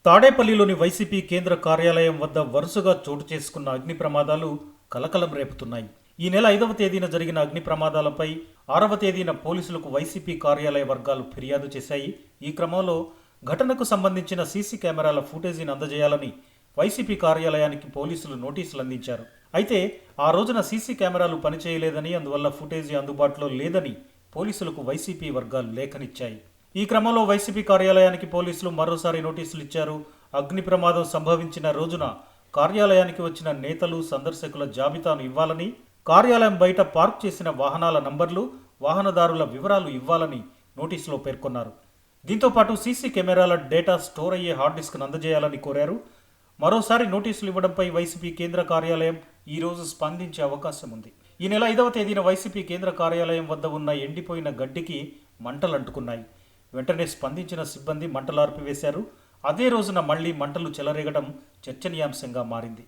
తాడేపల్లిలోని వైసీపీ కేంద్ర కార్యాలయం వద్ద వరుసగా చోటు చేసుకున్న అగ్ని ప్రమాదాలు కలకలం రేపుతున్నాయి. ఈ నెల 5వ తేదీన జరిగిన అగ్ని ప్రమాదాలపై 6వ తేదీన పోలీసులకు వైసీపీ కార్యాలయ వర్గాలు ఫిర్యాదు చేశాయి. ఈ క్రమంలో ఘటనకు సంబంధించిన సీసీ కెమెరాల ఫుటేజీని అందజేయాలని వైసీపీ కార్యాలయానికి పోలీసులు నోటీసులు అందించారు. అయితే ఆ రోజున సీసీ కెమెరాలు పనిచేయలేదని, అందువల్ల ఫుటేజీ అందుబాటులో లేదని పోలీసులకు వైసీపీ వర్గాలు లేఖనిచ్చాయి. ఈ క్రమంలో వైసీపీ కార్యాలయానికి పోలీసులు మరోసారి నోటీసులు ఇచ్చారు. అగ్ని ప్రమాదం సంభవించిన రోజున కార్యాలయానికి వచ్చిన నేతలు, సందర్శకుల జాబితాను ఇవ్వాలని, కార్యాలయం బయట పార్క్ చేసిన వాహనాల నంబర్లు, వాహనదారుల వివరాలు ఇవ్వాలని నోటీసులో పేర్కొన్నారు. దీంతో పాటు సీసీ కెమెరాల డేటా స్టోర్ అయ్యే హార్డ్ డిస్క్ను అందజేయాలని కోరారు. మరోసారి నోటీసులు ఇవ్వడంపై వైసీపీ కేంద్ర కార్యాలయం ఈ రోజు స్పందించే అవకాశం ఉంది. ఈ నెల 5వ తేదీన వైసీపీ కేంద్ర కార్యాలయం వద్ద ఉన్న ఎండిపోయిన గడ్డికి మంటలు అంటుకున్నాయి. వెంటనే స్పందించిన సిబ్బంది మంటలు ఆర్పివేశారు. అదే రోజున మళ్లీ మంటలు చెలరేగడం చర్చనీయాంశంగా మారింది.